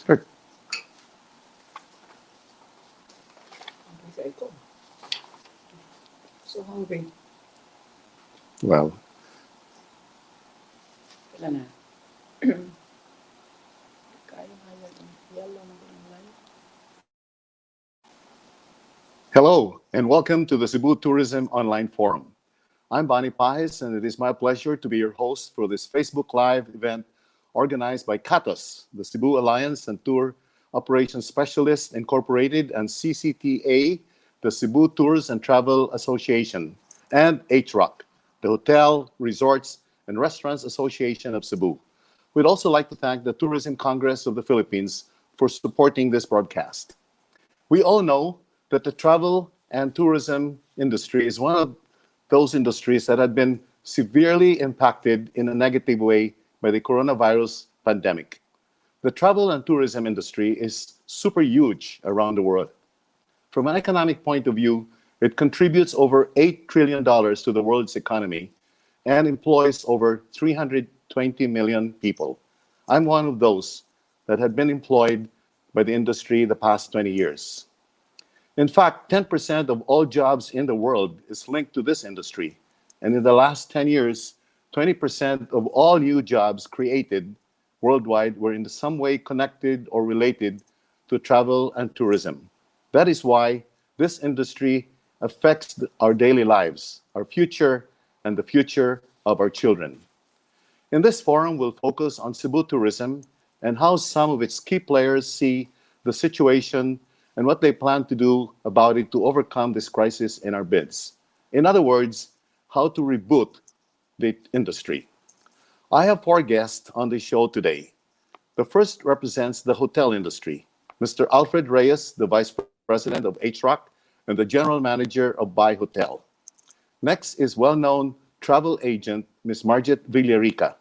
Sure. So hungry. Well, Wala na. Kaya yellow na ba yung light? hello and welcome to the Cebu Tourism Online Forum. I'm Bonnie Pais, and it is my pleasure to be your host for this Facebook Live event organized by CATOS, the Cebu Alliance and Tour Operations Specialists Incorporated, and CCTA, the Cebu Tours and Travel Association, and HROC, the Hotel, Resorts, and Restaurants Association of Cebu. We'd also like to thank the Tourism Congress of the Philippines for supporting this broadcast. We all know that the travel and tourism industry is one of those industries that had been severely impacted in a negative way by the coronavirus pandemic. The travel and tourism industry is super huge around the world. From an economic point of view, it contributes over $8 trillion to the world's economy and employs over 320 million people. I'm one of those that had been employed by the industry the past 20 years. In fact, 10% of all jobs in the world is linked to this industry. And in the last 10 years, 20% of all new jobs created worldwide were in some way connected or related to travel and tourism. That is why this industry affects our daily lives, our future, and the future of our children. In this forum, we'll focus on Cebu tourism and how some of its key players see the situation and what they plan to do about it to overcome this crisis in our bids. In other words, how to reboot the industry. I have four guests on the show today. The first represents the hotel industry, Mr. Alfred Reyes, the Vice President of HROC and the General Manager of Buy Hotel. Next is well-known travel agent Ms. Marget Villarica,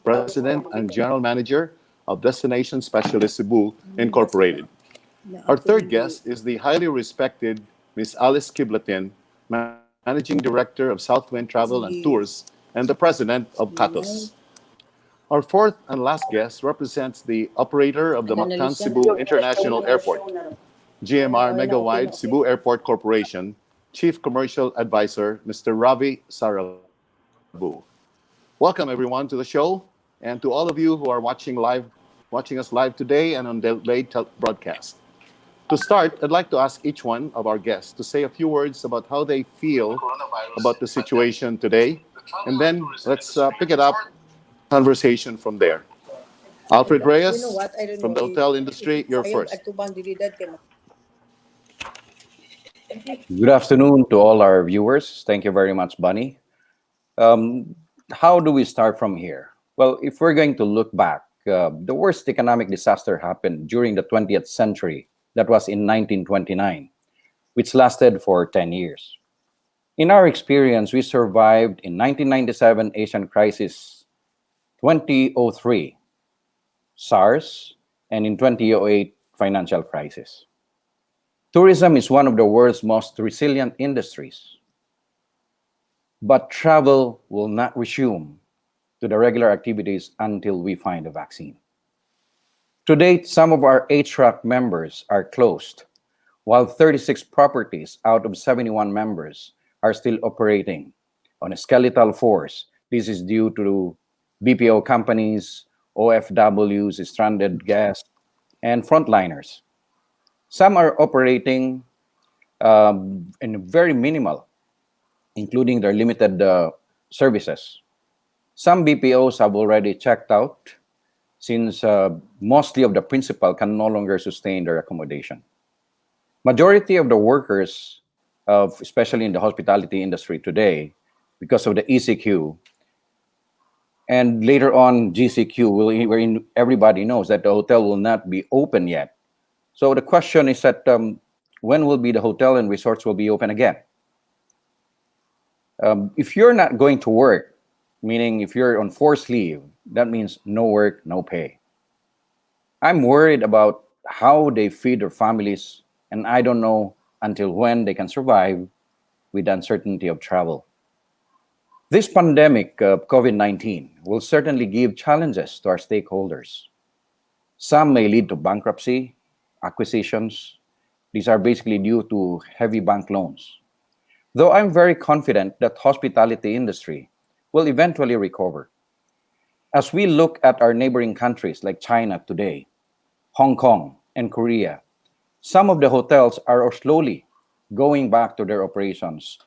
President and General Manager of Destination Specialist Cebu Incorporated. Our third guest is the highly respected Ms. Alice Queblatin, Managing Director of Southwind Travel and Tours and the President of CATOS. Our fourth and last guest represents the operator of the Mactan Cebu International Airport, GMR Megawide Cebu Airport Corporation, Chief Commercial Advisor, Mr. Ravi Sarabu. Welcome everyone to the show, and to all of you who are watching us live today and on the late broadcast. To start, I'd like to ask each one of our guests to say a few words about how they feel about the situation today, and then let's pick it up conversation from there. Alfred You know Reyes what? I don't from know the hotel industry, you're ayun first. at tubang dilidad kay Good afternoon to all our viewers. Thank you very much, Bunny. Um, how do we start from here? Well, if we're going to look back, the worst economic disaster happened during the 20th century. That was in 1929, which lasted for 10 years. In our experience, we survived in 1997 Asian crisis, 2003 SARS, and in 2008 financial crisis. Tourism is one of the world's most resilient industries, but travel will not resume to the regular activities until we find a vaccine. To date, some of our HRAC members are closed, while 36 properties out of 71 members are still operating on a skeletal force. This is due to BPO companies, OFWs, stranded guests, and frontliners. Some are operating in very minimal, including their limited services. Some BPOs have already checked out since mostly of the principal can no longer sustain their accommodation. Majority of the workers, especially in the hospitality industry today, because of the ECQ, and later on GCQ, wherein everybody knows that the hotel will not be open yet. So the question is that when will be the hotel and resorts will be open again? If you're not going to work, meaning if you're on forced leave, that means no work, no pay. I'm worried about how they feed their families, and I don't know until when they can survive with the uncertainty of travel. This pandemic, COVID-19, will certainly give challenges to our stakeholders. Some may lead to bankruptcy, acquisitions. These are basically due to heavy bank loans. Though I'm very confident that hospitality industry will eventually recover. As we look at our neighboring countries like China today, Hong Kong, and Korea, some of the hotels are slowly going back to their operations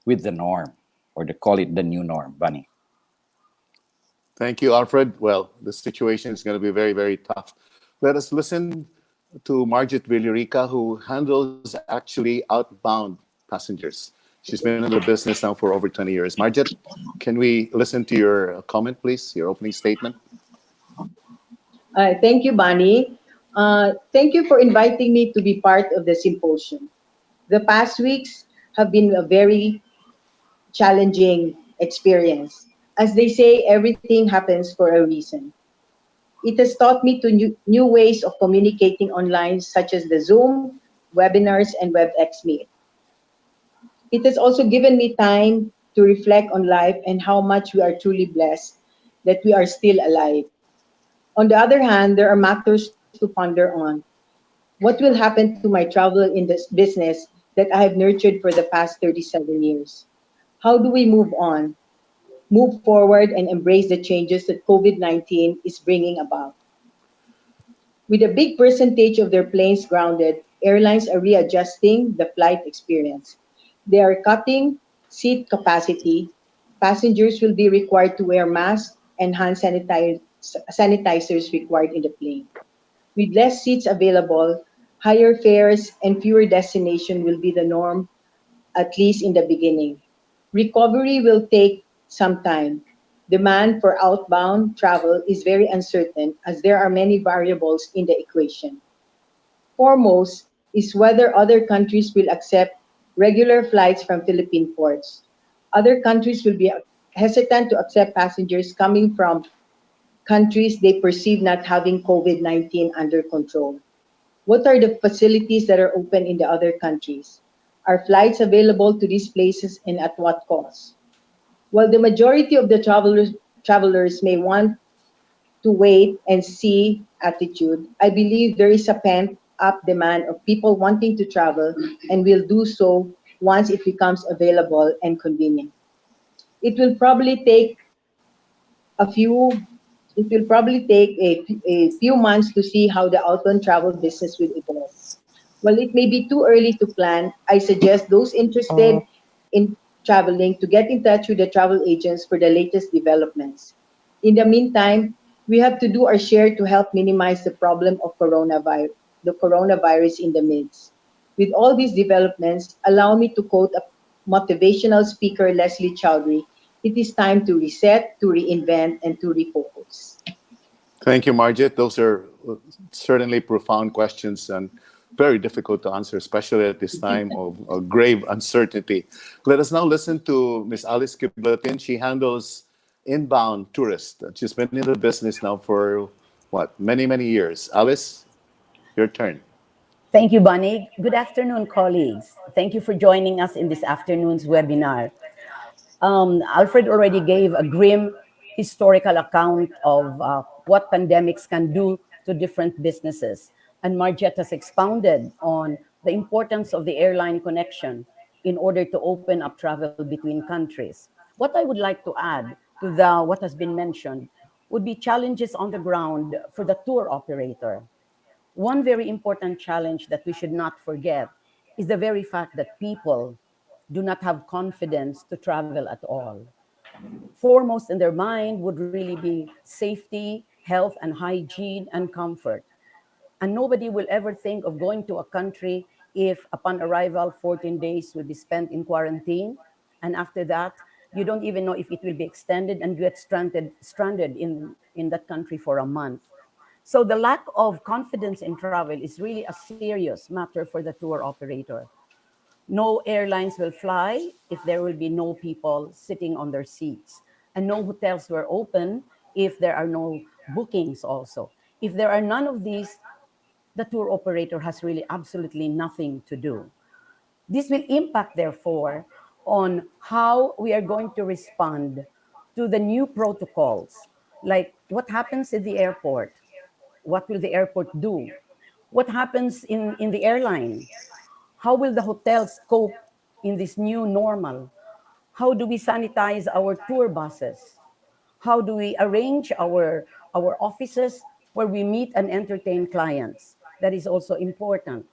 with the norm, or they call it the new norm, Bunny. Thank you, Alfred. Well, the situation is going to be very, very tough. Let us listen to Marget Villarica, who handles actually outbound passengers. She's been in the business now for over 20 years. Marget, can we listen to your comment, please, your opening statement? Thank you, Bonnie. Thank you for inviting me to be part of the symposium. The past weeks have been a very challenging experience. As they say, everything happens for a reason. It has taught me to new ways of communicating online, such as the Zoom, webinars, and WebEx Meet. It has also given me time to reflect on life and how much we are truly blessed that we are still alive. On the other hand, there are matters to ponder on. What will happen to my travel in this business that I have nurtured for the past 37 years? How do we move on, move forward, and embrace the changes that COVID 19 is bringing about? With a big percentage of their planes grounded, airlines are readjusting the flight experience. They are cutting seat capacity. Passengers will be required to wear masks and sanitizers required in the plane. With less seats available, higher fares and fewer destinations will be the norm, at least in the beginning. Recovery will take some time. Demand for outbound travel is very uncertain as there are many variables in the equation. Foremost is whether other countries will accept regular flights from Philippine ports. Other countries will be hesitant to accept passengers coming from countries they perceive not having COVID 19 under control. What are the facilities that are open in the other countries? Are flights available to these places and at what cost? While the majority of the travelers may want to wait and see attitude, I believe there is a pent up demand of people wanting to travel and will do so once it becomes available and convenient. It will probably take a few it will probably take a few months to see how the outbound travel business will evolve. While it may be too early to plan, I suggest those interested in traveling to get in touch with the travel agents for the latest developments. In the meantime, we have to do our share to help minimize the problem of coronavirus in the midst. With all these developments, allow me to quote a motivational speaker, Leslie Chowdhury: "It is time to reset, to reinvent, and to refocus." Thank you, Marget. Those are certainly profound questions and very difficult to answer, especially at this time of grave uncertainty. Let us now listen to Miss Alice Queblatin. She handles inbound tourists. She's been in the business now for what, many, many years. Alice, your turn. Thank you, Bonnie. Good afternoon, colleagues. Thank you for joining us in this afternoon's webinar. Alfred already gave a grim historical account of what pandemics can do to different businesses. And Marget has expounded on the importance of the airline connection in order to open up travel between countries. What I would like to add to what has been mentioned would be challenges on the ground for the tour operator. One very important challenge that we should not forget is the very fact that people do not have confidence to travel at all. Foremost in their mind would really be safety, health, and hygiene and comfort. And nobody will ever think of going to a country if upon arrival 14 days will be spent in quarantine. And after that, you don't even know if it will be extended and you get stranded in that country for a month. So the lack of confidence in travel is really a serious matter for the tour operator. No airlines will fly if there will be no people sitting on their seats. And no hotels were open if there are no bookings also. If there are none of these, the tour operator has really absolutely nothing to do. This will impact, therefore, on how we are going to respond to the new protocols, like what happens at the airport. What will the airport do? What happens in the airline? How will the hotels cope in this new normal? How do we sanitize our tour buses? How do we arrange our offices where we meet and entertain clients? That is also important.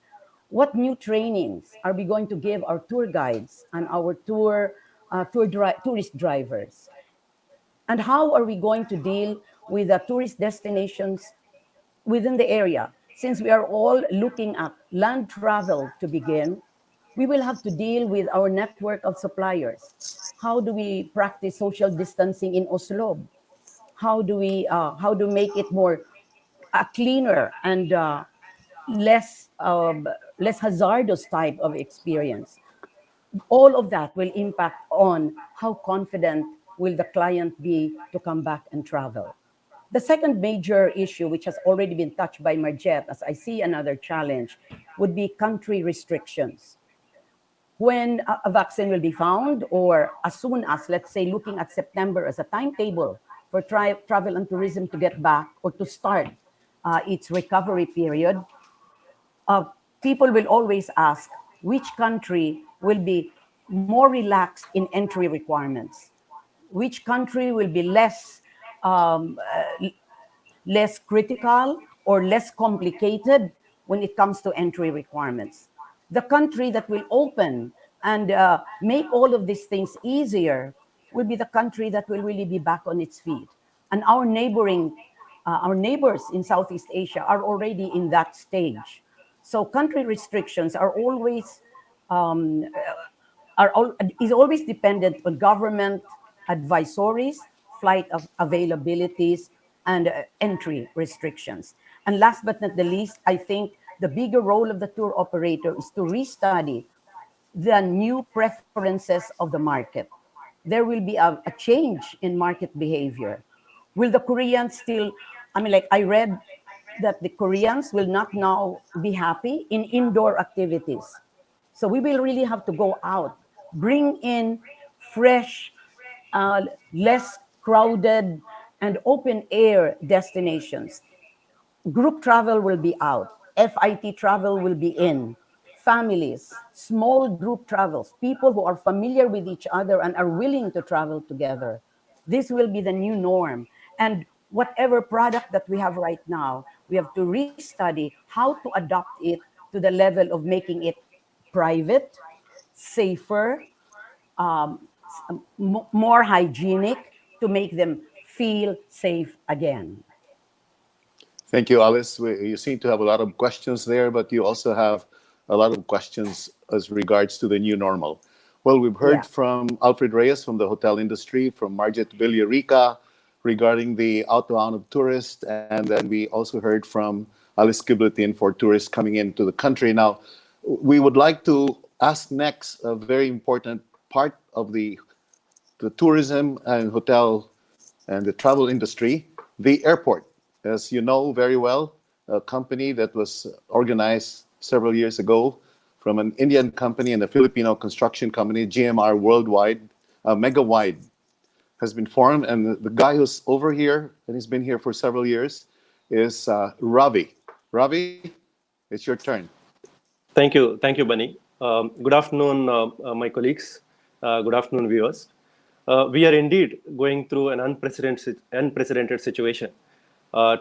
What new trainings are we going to give our tour guides and our tourist drivers? And how are we going to deal with the tourist destinations within the area? Since we are all looking at land travel to begin, we will have to deal with our network of suppliers. How do we practice social distancing in Oslo? How do make it more cleaner and less hazardous type of experience? All of that will impact on how confident will the client be to come back and travel. The second major issue, which has already been touched by Marget, as I see another challenge, would be country restrictions. When a vaccine will be found, or as soon as, let's say, looking at September as a timetable for travel and tourism to get back or to start its recovery period, uh, people will always ask which country will be more relaxed in entry requirements, which country will be um, less critical or less complicated when it comes to entry requirements. The country that will open and make all of these things easier will be the country that will really be back on its feet. And our neighbors in Southeast Asia are already in that stage. So country restrictions are always um, is always dependent on government advisories, flight of availabilities, and entry restrictions. And last but not the least, I think the bigger role of the tour operator is to restudy the new preferences of the market. There will be a change in market behavior. Will the Koreans still, I mean, like I read that the Koreans will not now be happy in indoor activities. So we will really have to go out, bring in fresh, less crowded, and open air destinations. Group travel will be out. FIT travel will be in. Families, small group travels, people who are familiar with each other and are willing to travel together. This will be the new norm. And whatever product that we have right now, we have to restudy how to adopt it to the level of making it private, safer, more hygienic, to make them feel safe again. Thank you, Alice. You seem to have a lot of questions there, but you also have a lot of questions as regards to the new normal. Well, we've heard Yeah. from Alfred Reyes from the hotel industry, from Marget Villarica regarding the outbound of tourists, and then we also heard from Alice Queblatin for tourists coming into the country. Now, we would like to ask next a very important part of the tourism and hotel and the travel industry, the airport. As you know very well, a company that was organized several years ago from an Indian company and a Filipino construction company, GMR Worldwide, Mega Wide, has been formed. And the guy who's over here, and he's been here for several years, is Ravi. Ravi, it's your turn. Thank you, Bunny. Good afternoon, my colleagues. Good afternoon, viewers. We are indeed going through an unprecedented situation.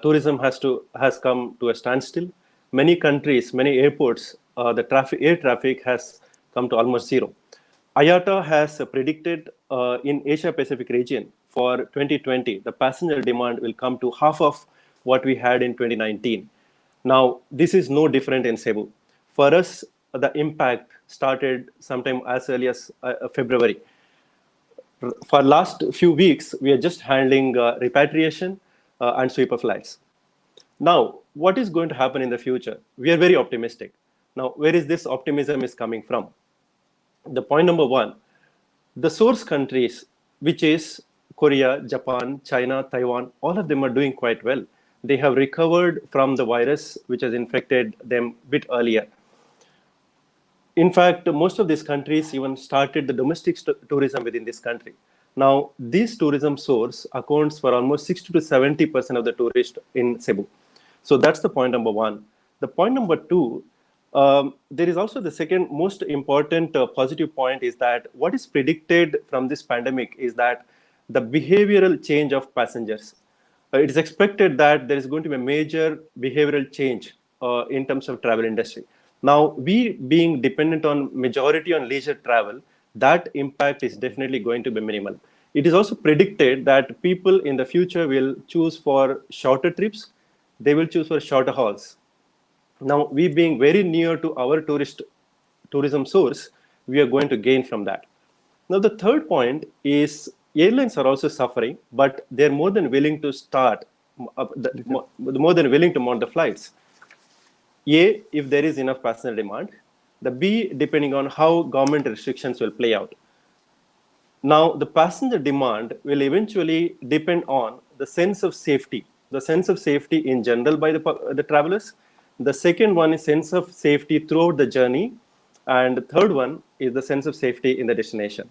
Tourism has come to a standstill. Many countries, many airports, the air traffic has come to almost zero. IATA has predicted in Asia Pacific region for 2020, the passenger demand will come to half of what we had in 2019. Now, this is no different in Cebu. For us, the impact started sometime as early as February. For last few weeks, we are just handling repatriation and sweeper flights. Now, what is going to happen in the future? We are very optimistic. Now, where is this optimism is coming from? The point number one, the source countries, which is Korea, Japan, China, Taiwan, all of them are doing quite well. They have recovered from the virus, which has infected them a bit earlier. In fact, most of these countries even started the domestic tourism within this country. Now, this tourism source accounts for almost 60 to 70% of the tourists in Cebu. So that's the point number one. The point number two, there is also the second most important positive point is that what is predicted from this pandemic is that the behavioral change of passengers. It is expected that there is going to be a major behavioral change in terms of travel industry. Now, we being dependent on majority on leisure travel, that impact is definitely going to be minimal. It is also predicted that people in the future will choose for shorter trips, they will choose for shorter hauls. Now, we being very near to our tourism source, we are going to gain from that. Now, the third point is airlines are also suffering, but they're more than willing to more than willing to mount the flights. A, if there is enough passenger demand. The B, depending on how government restrictions will play out. Now, the passenger demand will eventually depend on the sense of safety in general by the travelers. The second one is sense of safety throughout the journey. And the third one is the sense of safety in the destination.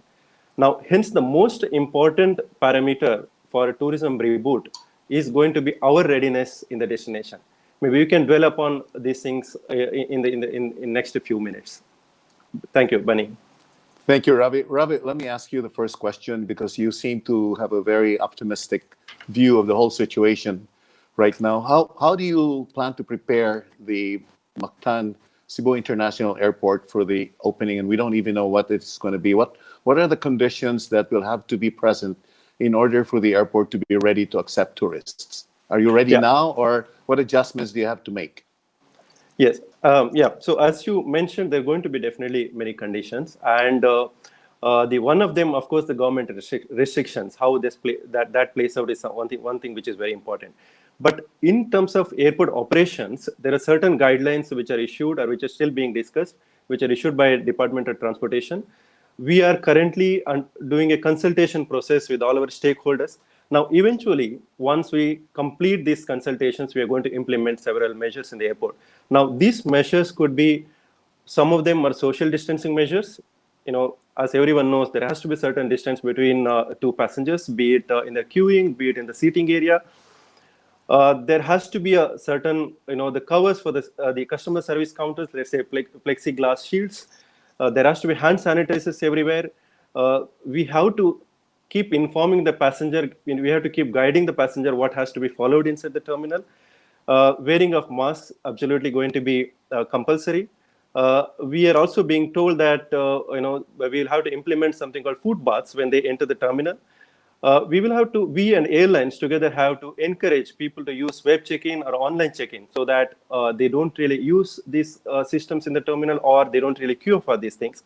Now, hence, the most important parameter for a tourism reboot is going to be our readiness in the destination. Maybe we can dwell upon these things in next few minutes. Thank you, Bunny. Thank you, Ravi. Ravi, let me ask you the first question because you seem to have a very optimistic view of the whole situation right now. How do you plan to prepare the Mactan Cebu International Airport for the opening? And we don't even know what it's going to be. What are the conditions that will have to be present in order for the airport to be ready to accept tourists? Are you ready now, or what adjustments do you have to make? Yes. So as you mentioned, there are going to be definitely many conditions, and the one of them, of course, the government restrictions. How that plays out is one thing which is very important. But in terms of airport operations, there are certain guidelines which are issued or which are still being discussed, which are issued by Department of Transportation. We are currently doing a consultation process with all our stakeholders. Now, eventually, once we complete these consultations, we are going to implement several measures in the airport. Now, these measures could be, some of them are social distancing measures. As everyone knows, there has to be certain distance between two passengers, be it in the queuing, be it in the seating area. There has to be a certain, the covers for the customer service counters, let's say plexiglass shields. There has to be hand sanitizers everywhere. We have to keep informing the passenger. We have to keep guiding the passenger what has to be followed inside the terminal. Wearing of masks absolutely going to be compulsory. We are also being told that we'll have to implement something called food baths when they enter the terminal. We and airlines together have to encourage people to use web check-in or online check-in so that they don't really use these systems in the terminal, or they don't really queue for these things.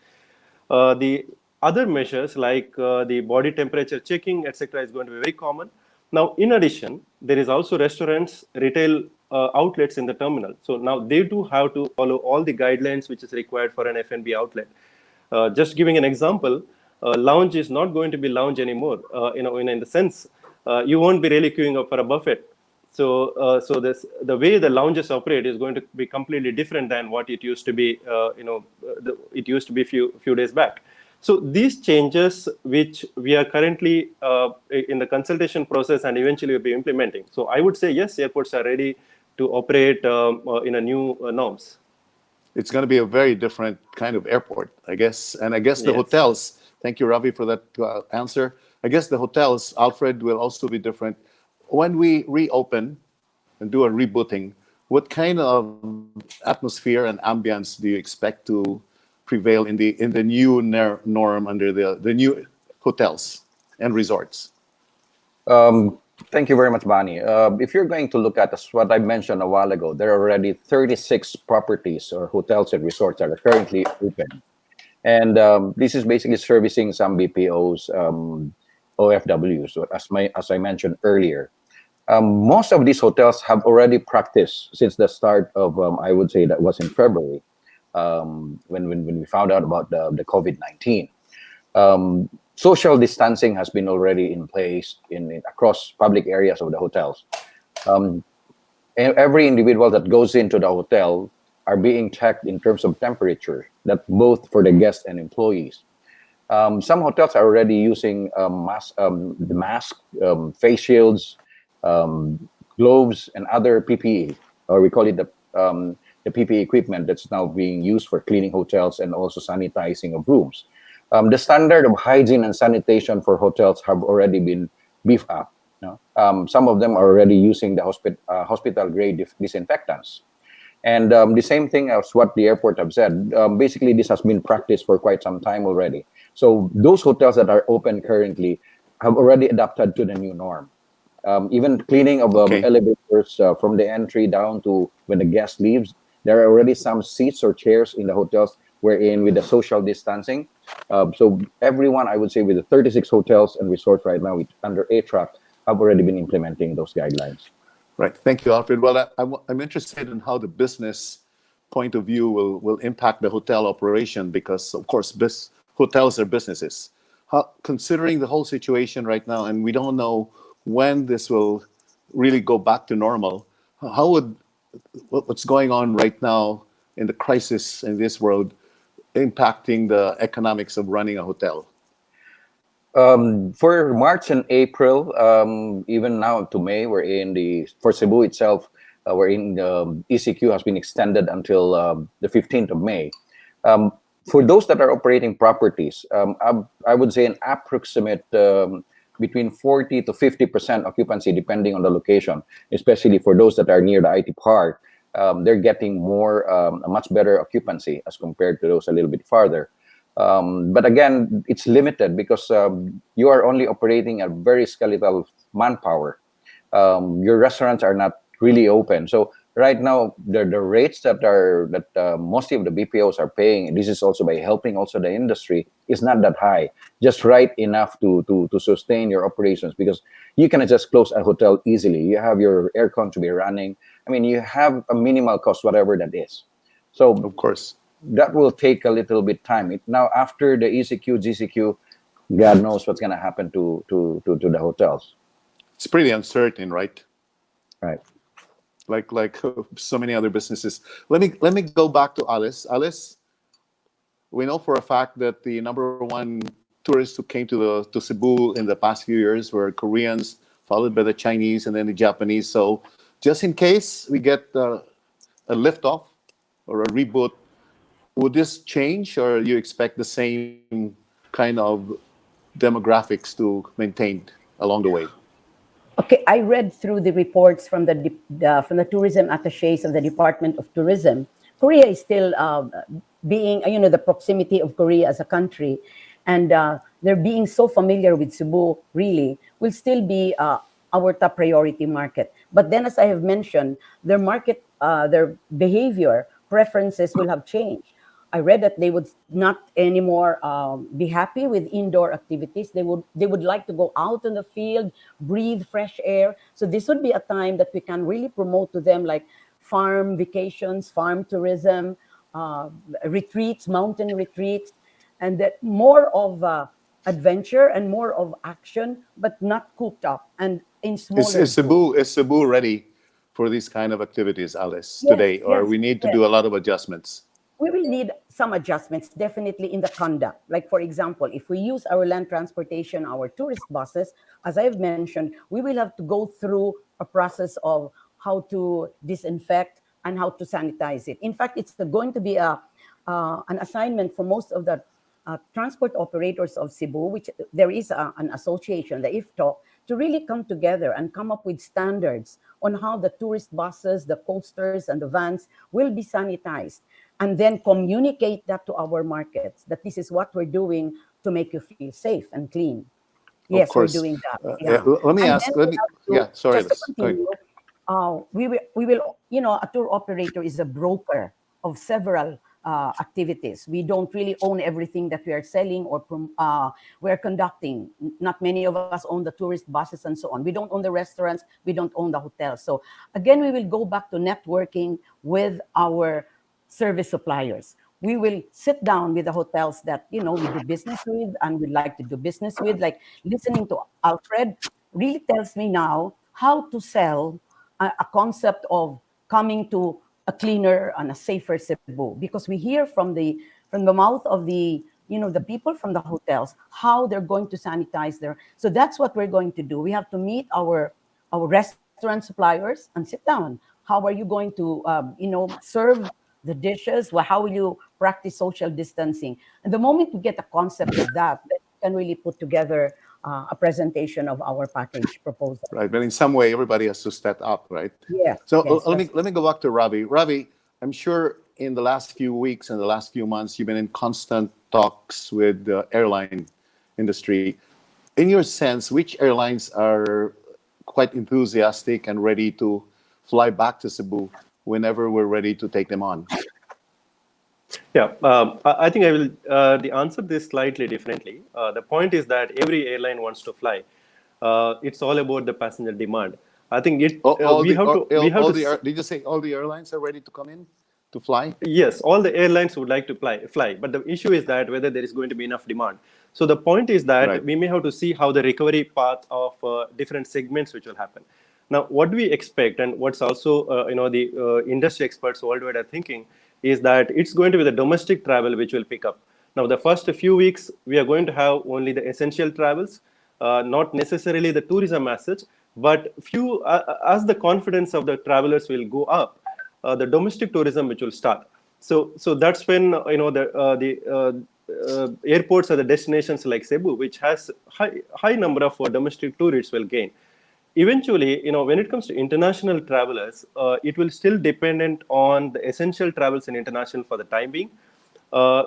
The other measures like the body temperature checking, etc., is going to be very common. Now, in addition, there is also restaurants, retail outlets in the terminal. So now they do have to follow all the guidelines which is required for an F&B outlet. Just giving an example, lounge is not going to be lounge anymore. In the sense, you won't be really queuing up for a buffet. So the way the lounges operate is going to be completely different than what it used to be. It used to be few days back. So these changes, which we are currently in the consultation process and eventually will be implementing. So I would say yes, airports are ready to operate in a new norms. It's going to be a very different kind of airport, I guess. And I guess the hotels, thank you, Ravi, for that answer. I guess the hotels, Alfred, will also be different. When we reopen and do a rebooting, what kind of atmosphere and ambience do you expect to prevail in the new norm under the new hotels and resorts? Thank you very much, Bani. If you're going to look at what I mentioned a while ago, there are already 36 properties or hotels and resorts that are currently open. And this is basically servicing some BPOs, OFWs, as I mentioned earlier. Most of these hotels have already practiced since the start of, I would say that was in February, when we found out about the COVID-19. Social distancing has been already in place across public areas of the hotels. Every individual that goes into the hotel are being checked in terms of temperature, that both for the guests and employees. Some hotels are already using mask, face shields, gloves, and other PPE. or we call it the PPE equipment that's now being used for cleaning hotels and also sanitizing of rooms. The standard of hygiene and sanitation for hotels have already been beefed up. Some of them are already using the hospital grade disinfectants. And the same thing as what the airport have said. Basically, this has been practiced for quite some time already. So those hotels that are open currently have already adapted to the new norm. Even cleaning of Okay. elevators from the entry down to when the guest leaves, there are already some seats or chairs in the hotels wherein with the social distancing. So everyone, I would say, with the 36 hotels and resorts right now under HRRAC have already been implementing those guidelines. Right. Thank you, Alfred. Well, I'm interested in how the business point of view will impact the hotel operation because, of course, hotels are businesses. Considering the whole situation right now, and we don't know when this will really go back to normal, how would what's going on right now in the crisis in this world impacting the economics of running a hotel? For March and April, even now to May, for Cebu itself, we're in the ECQ has been extended until the 15th of May. For those that are operating properties, I would say an approximate between 40 to 50% occupancy, depending on the location, especially for those that are near the IT park. They're getting a much better occupancy as compared to those a little bit farther. But again, it's limited because you are only operating a very skeletal manpower. Your restaurants are not really open. So right now, the rates that mostly of the BPOs are paying, this is also by helping also the industry, is not that high. Just right enough to sustain your operations because you cannot just close a hotel easily. You have your aircon to be running. I mean, you have a minimal cost, whatever that is. So Of course. that will take a little bit time. Now, after the ECQ, GCQ, God knows what's going to happen to the hotels. It's pretty uncertain, right? Right. Like so many other businesses. Let me go back to Alice. Alice, we know for a fact that the number one tourists who came to Cebu in the past few years were Koreans, followed by the Chinese, and then the Japanese. So just in case we get a liftoff or a reboot, would this change, or you expect the same kind of demographics to maintain along the way? Okay, I read through the reports from the tourism attaches of the Department of Tourism. Korea is still being, the proximity of Korea as a country, and they're being so familiar with Cebu. Really, will still be our top priority market. But then, as I have mentioned, their behavior preferences will have changed. I read that they would not anymore be happy with indoor activities. They would like to go out in the field, breathe fresh air. So this would be a time that we can really promote to them like farm vacations, farm tourism, retreats, mountain retreats, and that more of adventure and more of action, but not cooped up and in smaller groups. Is Cebu ready for these kind of activities, Alice, Yes, today, or yes, we need to yes. do a lot of adjustments? We will need some adjustments definitely in the conduct. Like, for example, if we use our land transportation, our tourist buses, as I've mentioned, we will have to go through a process of how to disinfect and how to sanitize it. In fact, it's going to be an assignment for most of the transport operators of Cebu, which there is an association, the IFTO, to really come together and come up with standards on how the tourist buses, the coasters, and the vans will be sanitized, and then communicate that to our markets, that this is what we're doing to make you feel safe and clean. Of Yes, we're course. doing that. Yeah. Let me And ask. then we have to, Yeah, sorry, just to Alice. Go ahead. continue, we will, a tour operator is a broker of several activities. We don't really own everything that we are selling or we're conducting. Not many of us own the tourist buses and so on. We don't own the restaurants. We don't own the hotels. So again, we will go back to networking with our service suppliers. We will sit down with the hotels that we do business with and we'd like to do business with. Like listening to Alfred really tells me now how to sell a concept of coming to a cleaner and a safer Cebu, because we hear from the mouth of the people from the hotels how they're going to sanitize their. So that's what we're going to do. We have to meet our restaurant suppliers and sit down. how are you going to, serve the dishes? Well, how will you practice social distancing? And the moment you get a concept of that, then you can really put together a presentation of our package proposal. Right, but in some way, everybody has to step up, right? Yes, So yes. let me go back to Ravi. Ravi, I'm sure in the last few weeks and the last few months, you've been in constant talks with the airline industry. In your sense, which airlines are quite enthusiastic and ready to fly back to Cebu whenever we're ready to take them on? Yeah, I think I will answer this slightly differently. The point is that every airline wants to fly. It's all about the passenger demand. I think did you say all the airlines are ready to come in to fly? Yes, all the airlines would like to fly, but the issue is that whether there is going to be enough demand. So the point is that Right. we may have to see how the recovery path of different segments which will happen. Now, what we expect, and what's also the industry experts worldwide are thinking, is that it's going to be the domestic travel which will pick up. Now, the first few weeks we are going to have only the essential travels, not necessarily the tourism as such, but as the confidence of the travelers will go up, the domestic tourism which will start. So that's when the airports or the destinations like Cebu, which has high number of domestic tourists, will gain. Eventually, when it comes to international travelers, it will still dependent on the essential travels in international for the time being.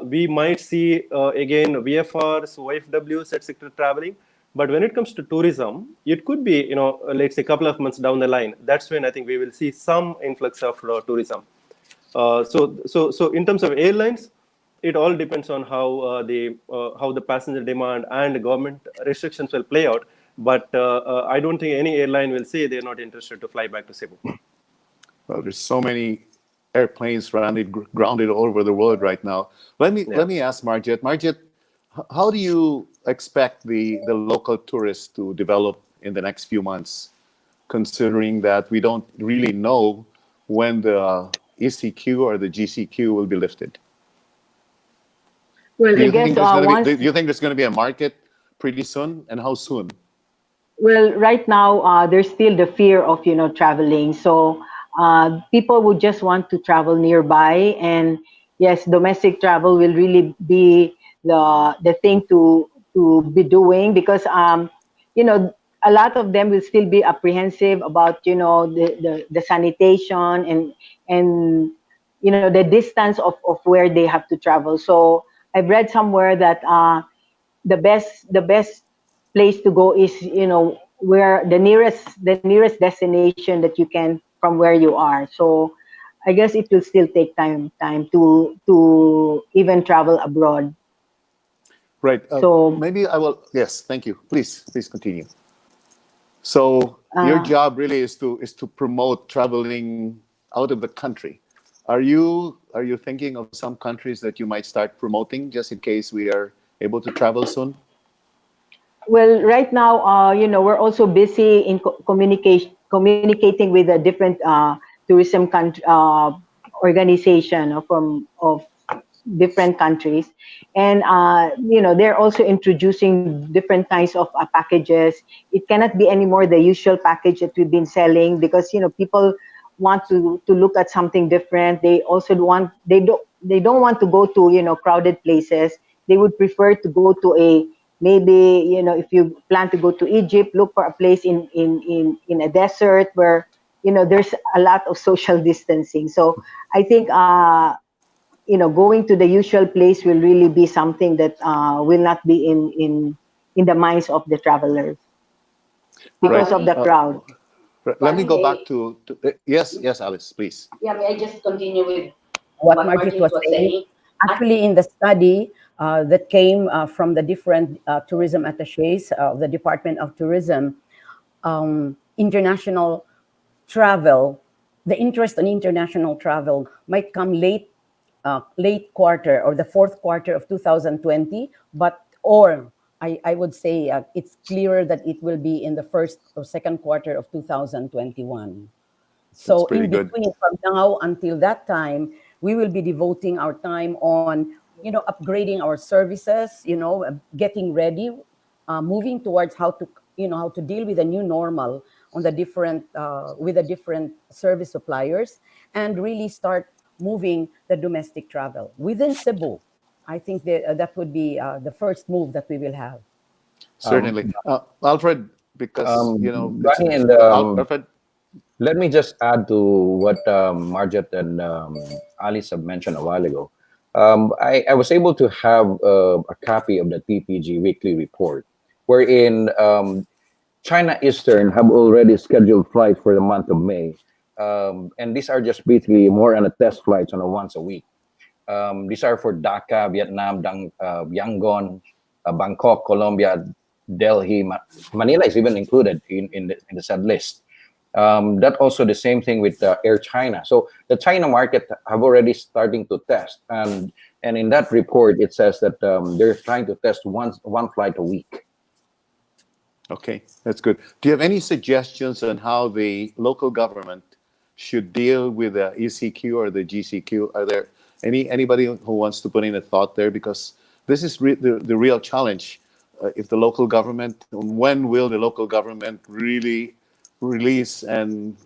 We might see again VFRs, OFWs, etc. traveling. But when it comes to tourism, it could be, let's say a couple of months down the line. That's when I think we will see some influx of tourism. So in terms of airlines, it all depends on how the passenger demand and government restrictions will play out. But I don't think any airline will say they're not interested to fly back to Cebu. Well, there's so many airplanes grounded all over the world right now. Let me ask Marget. Marget, how do you expect the local tourists to develop in the next few months, considering that we don't really know when the ECQ or the GCQ will be lifted? Well, Do I you think guess once. do you think there's going to be a market pretty soon, and how soon? Well, right now, there's still the fear of, traveling. So people would just want to travel nearby. And yes, domestic travel will really be the thing to be doing because, a lot of them will still be apprehensive about, the sanitation and, the distance of where they have to travel. So I've read somewhere that the best place to go is where the nearest destination that you can from where you are. So I guess it will still take time to even travel abroad. Right. So Maybe I will. Yes. Thank you. Please continue. So your job really is to promote traveling out of the country. Are you thinking of some countries that you might start promoting just in case we are able to travel soon? well, right now, we're also busy in communicating with a different tourism organization of different countries, and they're also introducing different kinds of packages. It cannot be anymore the usual package that we've been selling because people want to look at something different. They also they don't want to go to crowded places. They would prefer to go to maybe if you plan to go to Egypt, look for a place in a desert where there's a lot of social distancing. So I think going to the usual place will really be something that will not be in the minds of the travelers because of the crowd. Let me go back to yes, Alice, please. Yeah, may I just continue with What what Margit Margit was was saying, saying? actually in the study that came from the different tourism attaches of the Department of Tourism, international travel, the interest in international travel might come late quarter or the fourth quarter of 2020, or I would say it's clearer that it will be in the first or second quarter of 2021. So pretty in good. between, from now until that time, we will be devoting our time on, upgrading our services, getting ready, moving towards how to deal with a new normal. on the different with the different service suppliers and really start moving the domestic travel within Cebu. I think that would be the first move that we will have. Certainly. Alfred, because, it's, Bunny and Alfred, let me just add to what Marget and Alice have mentioned a while ago. I was able to have a copy of the TPG weekly report, wherein China Eastern have already scheduled flights for the month of May. And these are just basically more on a test flights on a once a week. These are for Dhaka, Vietnam, Yangon, Bangkok, Colombia, Delhi, Manila is even included in the said list. That also the same thing with Air China. So the China market have already starting to test, and in that report it says that they're trying to test one flight a week. okay, that's good. Do you have any suggestions on how the local government should deal with the ECQ or the GCQ? Are there anybody who wants to put in a thought there? Because this is the real challenge. If the local government, when will the local government really release and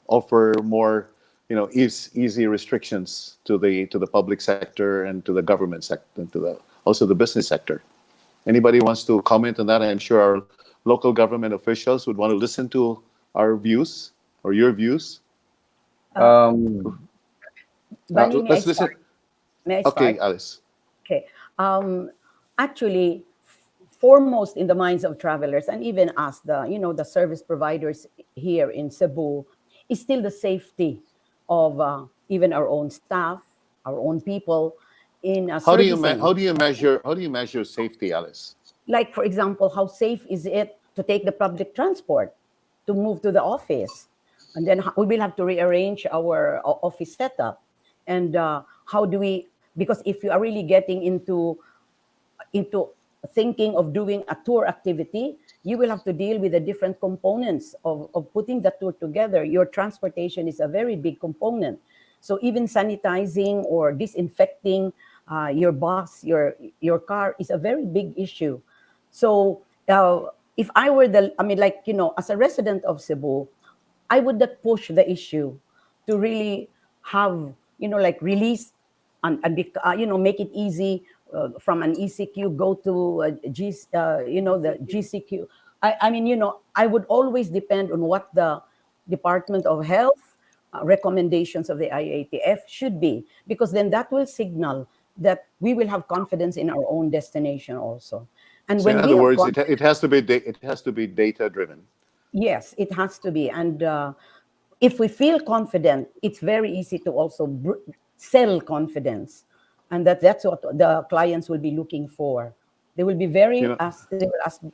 offer more, easy restrictions to the public sector and to the government sector and to also the business sector? Anybody wants to comment on that? I'm sure our local government officials would want to listen to our views or your views. Bunny, Let's listen. May I start? Okay, Alice. Okay. Actually, foremost in the minds of travelers and even us, the service providers here in Cebu, is still the safety of even our own staff, our own people in servicing. How do you measure safety, Alice? Like, for example, how safe is it to take the public transport to move to the office? And then we will have to rearrange our office setup. And how do we, because if you are really getting into thinking of doing a tour activity, you will have to deal with the different components of putting the tour together. Your transportation is a very big component. So even sanitizing or disinfecting your bus, your car is a very big issue. So if I were as a resident of Cebu, I would not push the issue to really have, release and make it easy from an ECQ, go to the GCQ. I would always depend on what the Department of Health recommendations of the IATF should be, because then that will signal that we will have confidence in our own destination also. And So when in other words, it has to be data driven. Yes, it has to be. And if we feel confident, it's very easy to also sell confidence. And that's what the clients will be looking for. They will be they will ask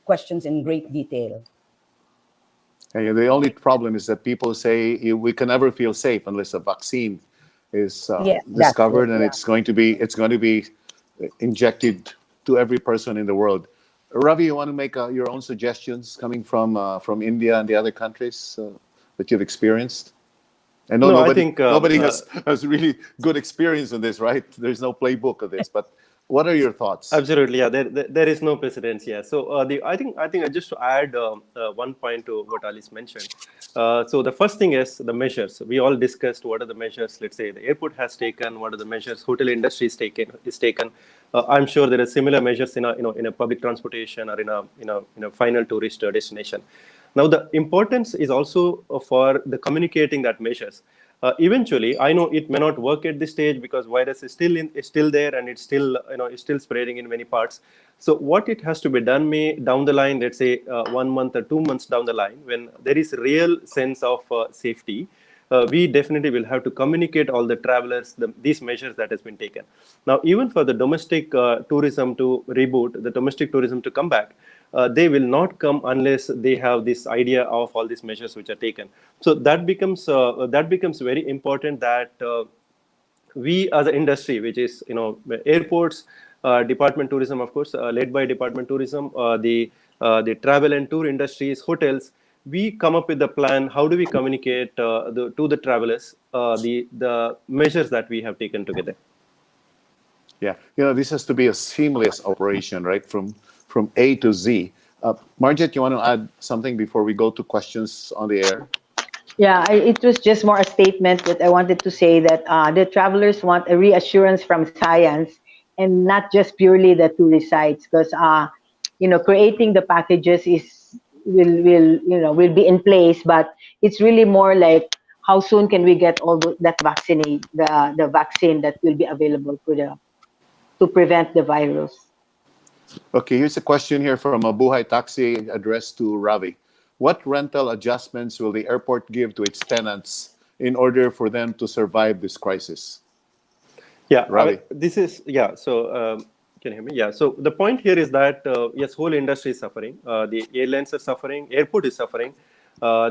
questions in great detail. And the only problem is that people say we can never feel safe unless a vaccine is discovered, and it's going to be injected to every person in the world. Ravi, you want to make your own suggestions coming from India and the other countries that you've experienced? And I think nobody has really good experience in this, right? There's no playbook of this, but what are your thoughts? Absolutely, yeah. There is no precedence, yeah. So I think just to add one point to what Alice mentioned. So the first thing is the measures. We all discussed what are the measures. Let's say the airport has taken. What are the measures? Hotel industry is taken. I'm sure there are similar measures in a public transportation or in a final tourist destination. Now the importance is also for the communicating that measures. Eventually, I know it may not work at this stage because virus is still there and it's still spreading in many parts. So what it has to be done down the line, let's say 1 month or 2 months down the line, when there is real sense of safety, we definitely will have to communicate all the travelers these measures that has been taken. Now, even for the domestic tourism to reboot, the domestic tourism to come back, they will not come unless they have this idea of all these measures which are taken. So that becomes very important that we as an industry, which is airports, department tourism, of course, led by department tourism, the travel and tour industries, hotels, we come up with a plan. How do we communicate to the travelers the measures that we have taken together? Yeah, this has to be a seamless operation, right? From A to Z. Marget, you want to add something before we go to questions on the air? Yeah, it was just more a statement that I wanted to say that the travelers want a reassurance from science and not just purely the tourist sites, because creating the packages will be in place, but it's really more like how soon can we get that the vaccine that will be available to prevent the virus. Okay, here's a question here from a Buhay Taxi addressed to Ravi. What rental adjustments will the airport give to its tenants in order for them to survive this crisis? Yeah, Ravi. this is So can you hear me? Yeah. So the point here is that yes, whole industry is suffering. The airlines are suffering. Airport is suffering. Our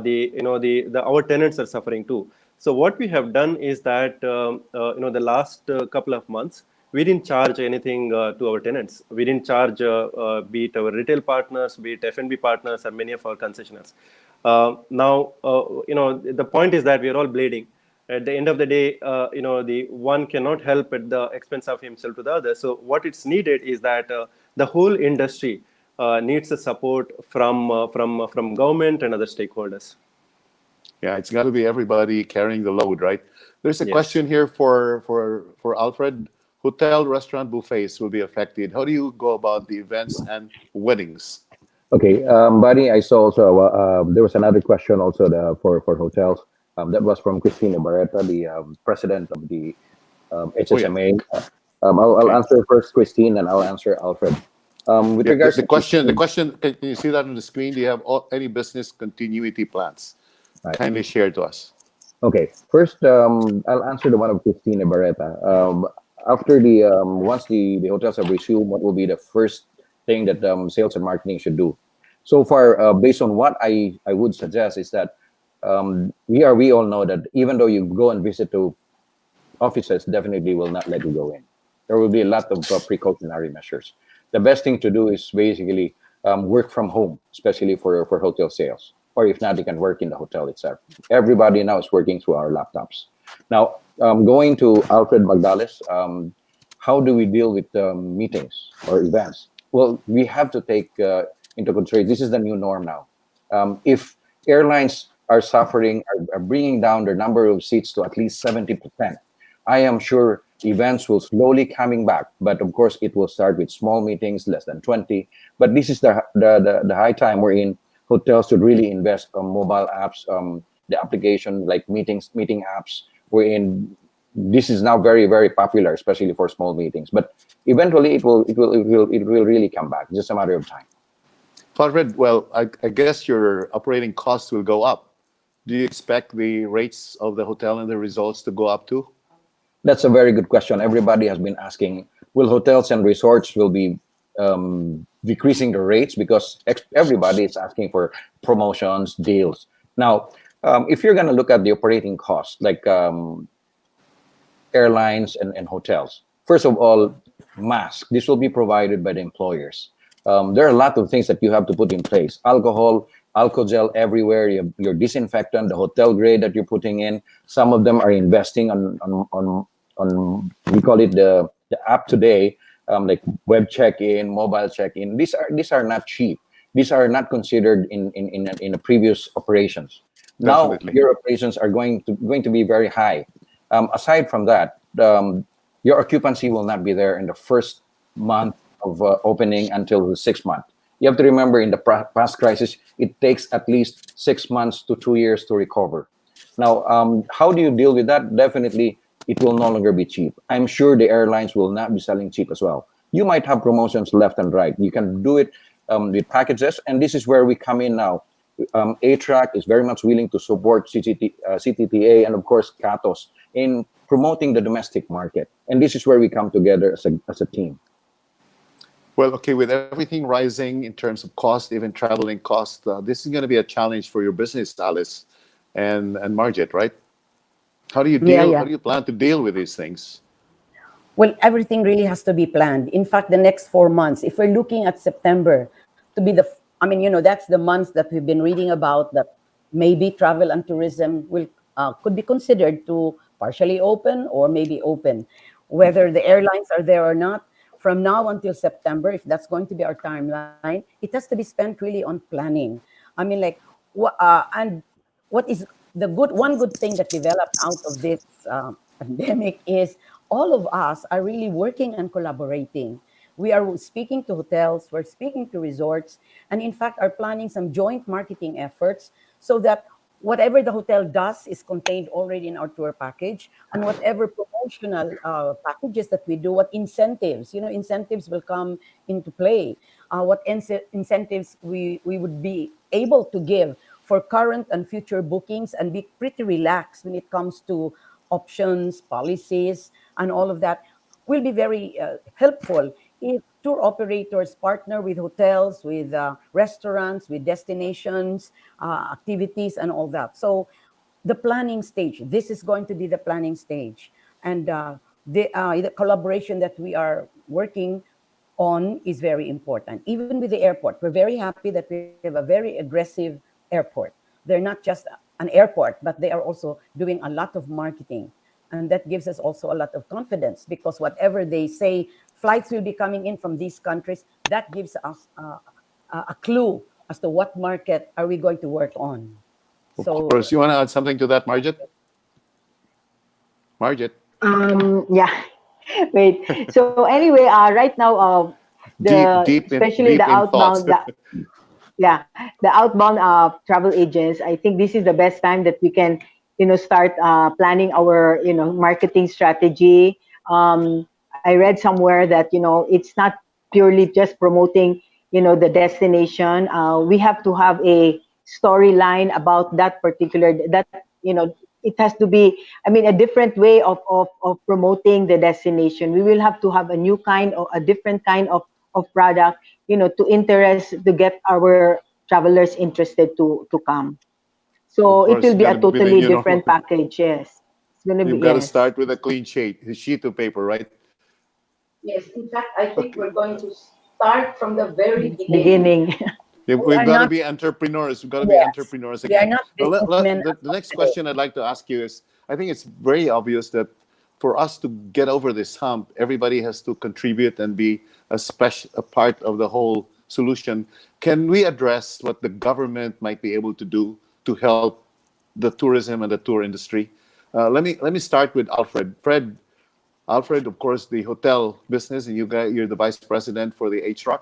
tenants are suffering too. So what we have done is that the last couple of months we didn't charge anything to our tenants. We didn't charge, be it our retail partners, be it F&B partners, or many of our concessionaires. Now, the point is that we are all bleeding. At the end of the day, the one cannot help at the expense of himself to the other. So what it's needed is that the whole industry needs the support from government and other stakeholders. Yeah, it's got to be everybody carrying the load, right? There's a Yes. question here for Alfred. Hotel, restaurant, buffets will be affected. How do you go about the events and weddings? Okay, Buddy, I saw also there was another question also for hotels. That was from Christina Barreta, the president of the HSMA. I'll Okay. answer first, Christine, and I'll answer Alfred. With Yeah, regards the to question, can you see that on the screen? Do you have any business continuity plans? Right. Kindly share to us. Okay, first I'll answer the one of Christina Barreta. After once the hotels have resumed, what will be the first thing that sales and marketing should do? So far, based on what I would suggest is that we all know that even though you go and visit to offices, definitely will not let you go in. There will be a lot of precautionary measures. The best thing to do is basically work from home, especially for hotel sales. Or if not, you can work in the hotel itself. Everybody now is working through our laptops. Now, going to Alfred Magdales, how do we deal with meetings or events? Well, we have to take into consideration, this is the new norm now. If airlines are suffering, are bringing down their number of seats to at least 70%, I am sure events will slowly coming back. But of course, it will start with small meetings, less than 20. But this is the high time we're in. Hotels should really invest on mobile apps, the application like meeting apps. This is now very, very popular, especially for small meetings. But eventually, it will really come back. Just a matter of time. Alfred, well, I guess your operating costs will go up. Do you expect the rates of the hotel and the resorts to go up too? That's a very good question. Everybody has been asking, will hotels and resorts will be decreasing the rates, because everybody is asking for promotions, deals. Now, if you're going to look at the operating costs, like airlines and hotels, first of all, masks. This will be provided by the employers. There are a lot of things that you have to put in place. Alcohol gel everywhere, your disinfectant, the hotel grade that you're putting in. Some of them are investing on we call it the app today, like web check-in, mobile check-in. These are not cheap. These are not considered in the previous operations. Now Definitely. your operations are going to be very high. Aside from that, your occupancy will not be there in the first month of opening until the 6th month. You have to remember, in the past crisis, it takes at least 6 months to 2 years to recover. Now, how do you deal with that? Definitely, it will no longer be cheap. I'm sure the airlines will not be selling cheap as well. You might have promotions left and right. You can do it with packages, and this is where we come in now. HRRAC is very much willing to support CTTA and, of course, CATOS in promoting the domestic market. And this is where we come together as a team. Well, okay, with everything rising in terms of cost, even traveling cost, this is going to be a challenge for your business, Alice and Marget, right? How do you deal? Yeah. How do you plan to deal with these things? Well, everything really has to be planned. In fact, the next 4 months, if we're looking at September to be that's the months that we've been reading about, that maybe travel and tourism could be considered to partially open or maybe open. Whether the airlines are there or not, from now until September, if that's going to be our timeline, it has to be spent really on planning. I mean, like, and what is the one good thing that developed out of this pandemic is all of us are really working and collaborating. We are speaking to hotels, we're speaking to resorts, and in fact are planning some joint marketing efforts so that whatever the hotel does is contained already in our tour package, and whatever promotional packages that we do, what incentives, incentives will come into play, what incentives we would be able to give for current and future bookings, and be pretty relaxed when it comes to options, policies, and all of that will be very helpful if tour operators partner with hotels, with restaurants, with destinations, activities, and all that. So the planning stage, this is going to be the planning stage. And the collaboration that we are working on is very important. Even with the airport, we're very happy that we have a very aggressive airport. They're not just an airport, but they are also doing a lot of marketing. And that gives us also a lot of confidence, because whatever they say, flights will be coming in from these countries, that gives us a clue as to what market are we going to work on. Of course. You want to add something to that, Marget? Marget? Yeah. Wait. So anyway, right now, especially deep the in thoughts. outbound, yeah, the outbound travel agents, I think this is the best time that we can, start planning our, marketing strategy. I read somewhere that, it's not purely just promoting, the destination. We have to have a storyline about that particular, it has to be, a different way of promoting the destination. We will have to have a new kind or a different kind of product, to get our travelers interested to come. So it will be a totally different package. Yes, it's going to be. You've got to start with a clean sheet of paper, right? Yes, in fact, I think we're going to start from the very beginning. We've got to be entrepreneurs. We've got to be entrepreneurs again. We are not the next question I'd like to ask you is, I think it's very obvious that for us to get over this hump, everybody has to contribute and be a part of the whole solution. Can we address what the government might be able to do to help the tourism and the tour industry? Let me start with Alfred. Alfred, of course, the hotel business, and you're the vice president for the HRRAC.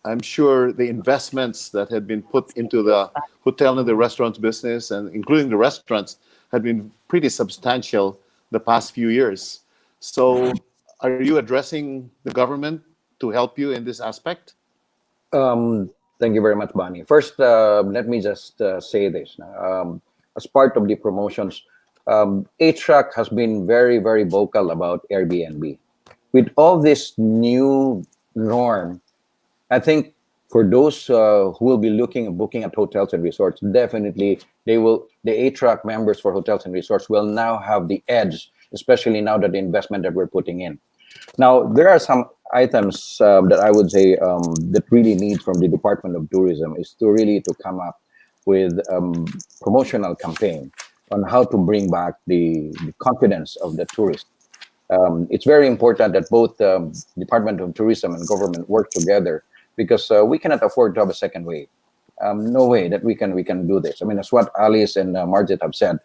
I'm sure the investments that had been put into the hotel and the restaurants business, and including the restaurants, had been pretty substantial the past few years. So are you addressing the government to help you in this aspect? Thank you very much, Bonnie. First, let me just say this. As part of the promotions, HRRAC has been very, very vocal about Airbnb. With all this new norm, I think for those who will be booking at hotels and resorts, definitely the HRRAC members for hotels and resorts will now have the edge, especially now that the investment that we're putting in. Now, there are some items that I would say that really need from the Department of Tourism is to come up with promotional campaign on how to bring back the confidence of the tourist. It's very important that both Department of Tourism and government work together, because we cannot afford to have a second wave. No way that we can do this. I mean, as what Alice and Marget have said,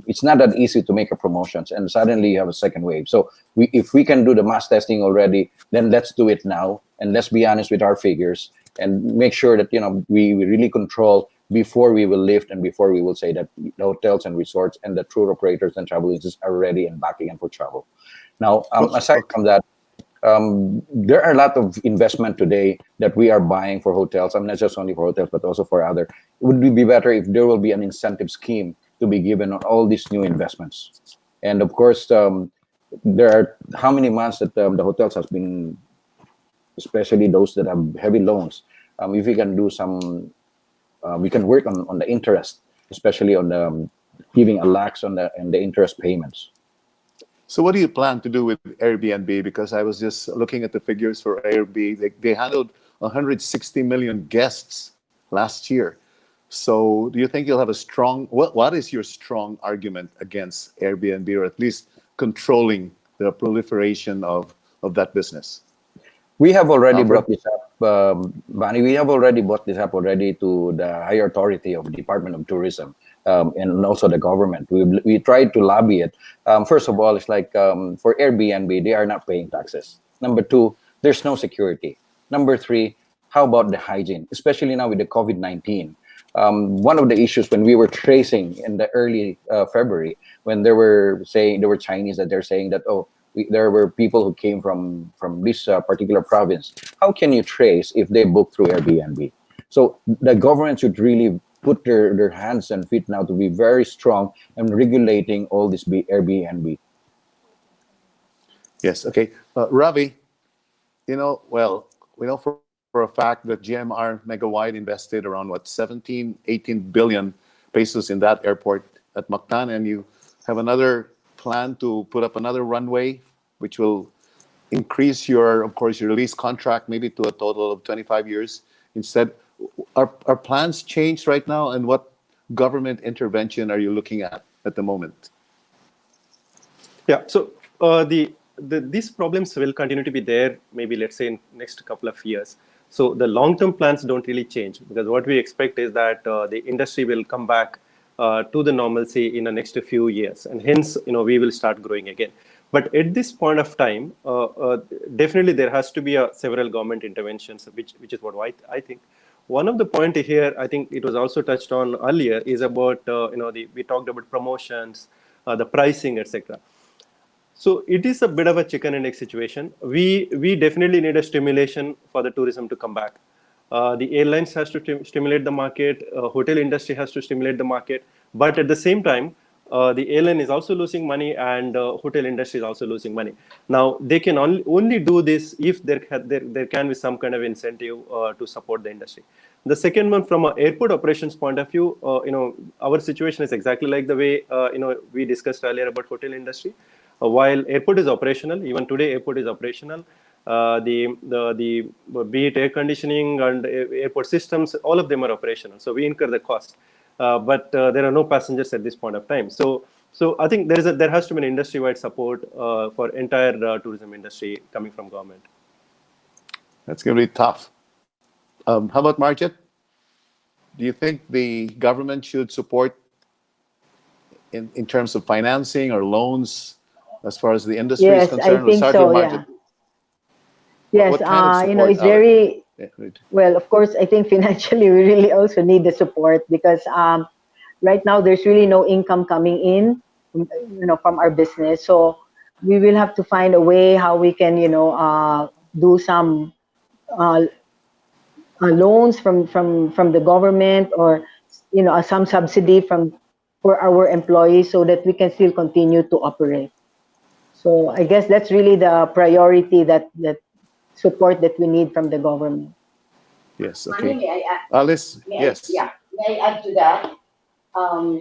it's not that easy to make a promotions, and suddenly you have a second wave. So if we can do the mass testing already, then let's do it now, and let's be honest with our figures and make sure that we really control before we will lift and before we will say that the hotels and resorts and the tour operators and travel agencies are ready and back again for travel. Now, aside from that, there are a lot of investment today that we are buying for hotels. Not just only for hotels, but also for other. It would be better if there will be an incentive scheme to be given on all these new investments. And of course, there are how many months that the hotels has been, especially those that have heavy loans. If we can do some, we can work on the interest, especially on the giving a lax on the interest payments. So what do you plan to do with Airbnb? Because I was just looking at the figures for Airbnb. They handled 160 million guests last year. So do you think you'll have a strong, what is your strong argument against Airbnb, or at least controlling the proliferation of that business? We have already Alfred? brought this up, Bani. We have already brought this up already to the higher authority of the Department of Tourism, and also the government. We tried to lobby it. First of all, it's like for Airbnb, they are not paying taxes. Number two, there's no security. Number three, how about the hygiene, especially now with the COVID-19? One of the issues when we were tracing in the early February, when there were Chinese that they're saying that, oh, there were people who came from this particular province. How can you trace if they book through Airbnb? So the government should really put their hands and feet now to be very strong and regulating all this Airbnb. Yes. Okay. Ravi, well, we know for a fact that GMR Megawide invested around 17, 18 billion pesos in that airport at Mactan, and you have another plan to put up another runway, which will increase of course, your lease contract maybe to a total of 25 years instead. Are plans changed right now, and what government intervention are you looking at the moment? Yeah. So these problems will continue to be there. Maybe let's say in next couple of years. So the long-term plans don't really change, because what we expect is that the industry will come back to the normalcy in the next few years, and hence we will start growing again. But at this point of time, definitely there has to be several government interventions, which is what I think. One of the point here, I think it was also touched on earlier, is about we talked about promotions, the pricing, etc. So it is a bit of a chicken and egg situation. We definitely need a stimulation for the tourism to come back. The airlines has to stimulate the market. Hotel industry has to stimulate the market. But at the same time, the airline is also losing money, and hotel industry is also losing money. Now they can only do this if there can be some kind of incentive to support the industry. The second one, from an airport operations point of view, our situation is exactly like the way we discussed earlier about hotel industry. While airport is operational, even today airport is operational. The be it air conditioning and airport systems, all of them are operational. So we incur the cost, but there are no passengers at this point of time. So I think there has to be an industry-wide support for entire tourism industry coming from government. That's going to be tough. How about Marget? Do you think the government should support in terms of financing or loans as far as the industry is Yes, I concerned? Let's think start so. with Yeah. Marget. Yes. What kind of support, It's Ale? very Yeah, right. well. Of course, I think financially we really also need the support, because right now there's really no income coming in, from our business. So we will have to find a way how we can, do some uh, loans from the government, or some subsidy for our employees, so that we can still continue to operate. So I guess that's really the priority, that support that we need from the government. Yes, Manny, okay. may I add, Alice, yes. may I add to that? Um,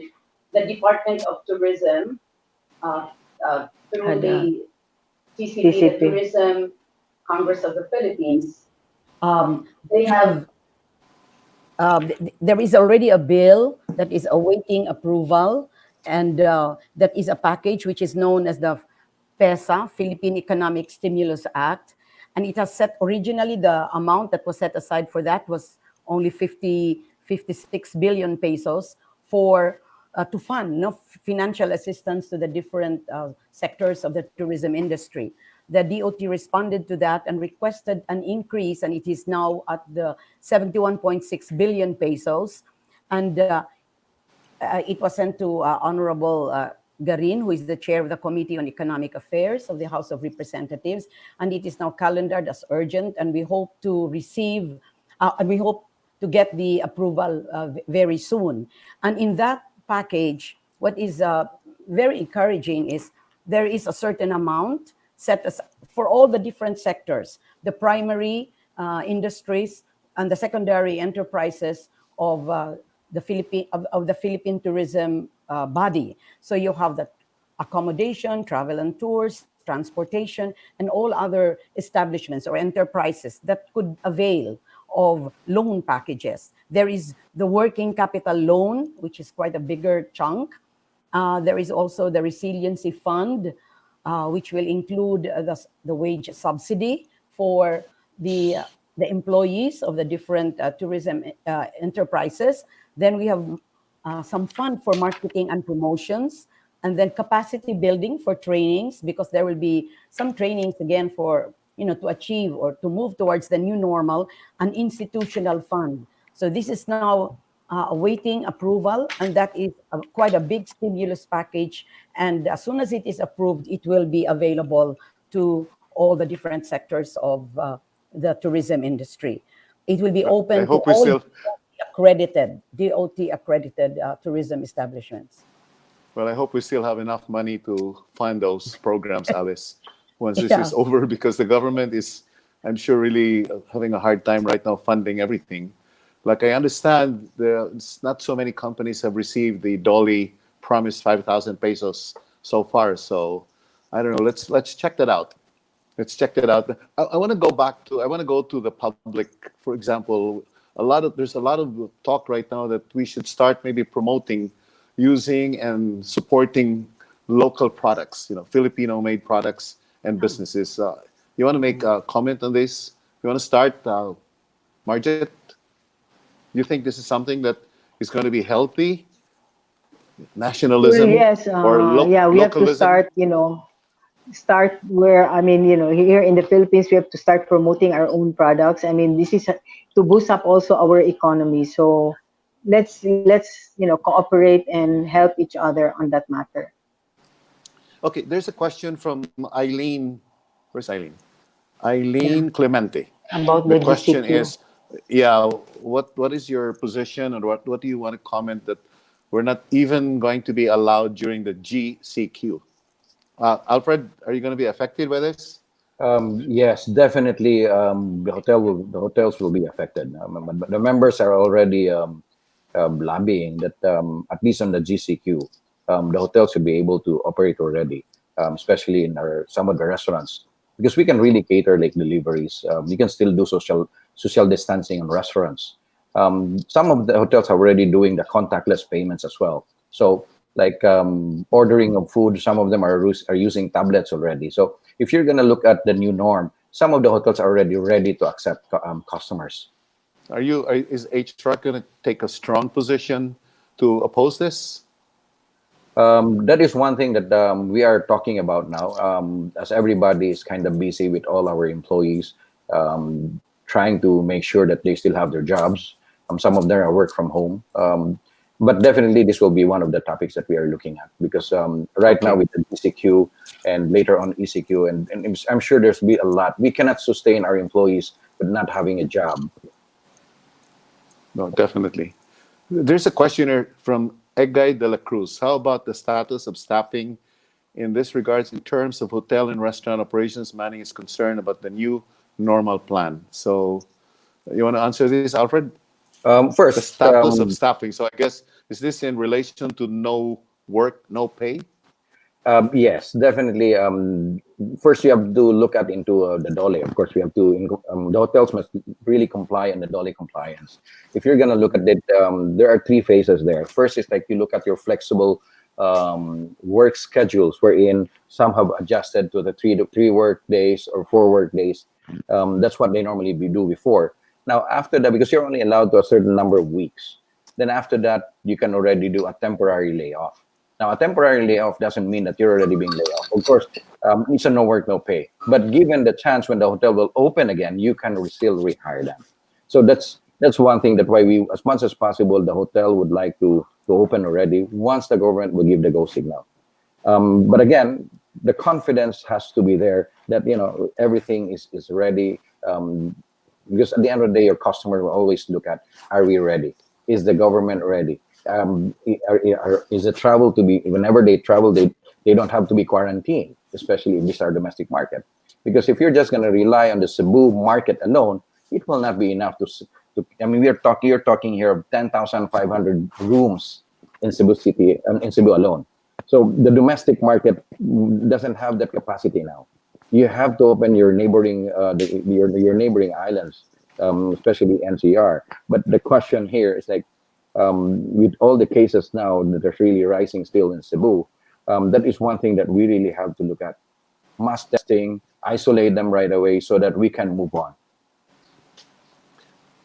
the Department of Tourism, uh, through Had the TCP, the TCP. Tourism Congress of the Philippines, they have there is already a bill that is awaiting approval, and that is a package which is known as the PESA, Philippine Economic Stimulus Act. And it has set, originally the amount that was set aside for that was only 56 billion pesos for to fund financial assistance to the different sectors of the tourism industry. The DOT responded to that and requested an increase, and it is now at the 71.6 billion pesos. And it was sent to Honorable Garin, who is the chair of the Committee on Economic Affairs of the House of Representatives, and it is now calendared as urgent, and we hope to receive, and we hope to get the approval very soon. And in that package, what is very encouraging is there is a certain amount set aside for all the different sectors, the primary industries and the secondary enterprises of the Philippine tourism body. So you have the accommodation, travel and tours, transportation, and all other establishments or enterprises that could avail of loan packages. There is the working capital loan, which is quite a bigger chunk. There is also the resiliency fund, which will include the wage subsidy for the employees of the different tourism enterprises. Then we have some fund for marketing and promotions, and then capacity building for trainings, because there will be some trainings again for, to achieve or to move towards the new normal, an institutional fund. So this is now awaiting approval, and that is quite a big stimulus package. And as soon as it is approved, it will be available to all the different sectors of the tourism industry. It will be I open to hope we all still, DOT accredited tourism establishments. well, I hope we still have enough money to fund those programs, Alice, once this Yeah. is over, because the government is, I'm sure, really having a hard time right now funding everything. Like, I understand there's not so many companies have received the Dolly promised 5,000 pesos so far. So I don't know. Let's check that out. Let's check that out. I want to go back to, I want to go to the public. For example, there's a lot of talk right now that we should start maybe promoting, using and supporting local products, Filipino-made products and businesses. You want to make a comment on this? You want to start, Marget? You think this is something that is going to be healthy? Well, Nationalism yes, or yeah, we have to localism? start where, here in the Philippines, we have to start promoting our own products. This is to boost up also our economy. So let's cooperate and help each other on that matter. Okay, there's a question from Eileen. Where's Eileen? Yeah, Eileen Clemente. about The the question GCQ. is, yeah, what is your position, or what do you want to comment that we're not even going to be allowed during the GCQ? Alfred, are you going to be affected by this? Yes, definitely. The hotels will be affected. But the members are already lobbying that at least on the GCQ, the hotels should be able to operate already, especially in some of the restaurants, because we can really cater like deliveries. You can still do social distancing in restaurants. Some of the hotels are already doing the contactless payments as well. So like ordering of food, some of them are using tablets already. So if you're gonna look at the new norm, some of the hotels are already ready to accept customers. Is HR going to take a strong position to oppose this? That is one thing that we are talking about now, as everybody is kind of busy with all our employees, trying to make sure that they still have their jobs. Some of them are work from home. But definitely this will be one of the topics that we are looking at, because right now Okay. with the ECQ and later on ECQ, and I'm sure there's be a lot. We cannot sustain our employees with not having a job. No, definitely. There's a questioner from Egay de la Cruz. How about the status of staffing in this regards in terms of hotel and restaurant operations? Manning is concerned about the new normal plan. So you want to answer this, Alfred? The First, status of staffing. So I guess, is this in relation to no work, no pay? yes, definitely. First, you have to look at into the DOLE. Of course, we have to. The hotels must really comply on the DOLE compliance. If you're gonna look at it, there are three phases there. First is like you look at your flexible work schedules, wherein some have adjusted to the three work days or 4 work days. That's what they normally do before. Now, after that, because you're only allowed to a certain number of weeks, then after that, you can already do a temporary layoff. Now, a temporary layoff doesn't mean that you're already being laid off. Of course, it's a no work, no pay. But given the chance when the hotel will open again, you can still rehire them. So that's one thing that why we, as much as possible, the hotel would like to open already once the government will give the go signal. But again, the confidence has to be there that everything is ready. Because at the end of the day, your customer will always look at: Are we ready? Is the government ready? Is the travel to be, whenever they travel, they don't have to be quarantined, especially if this is our domestic market. Because if you're just going to rely on the Cebu market alone, it will not be enough to. I mean, you're talking here of 10,500 rooms in Cebu City, in Cebu alone. So the domestic market doesn't have that capacity now. You have to open your neighboring your neighboring islands, especially NCR. But the question here is like, with all the cases now that are really rising still in Cebu, that is one thing that we really have to look at. Mass testing, isolate them right away so that we can move on.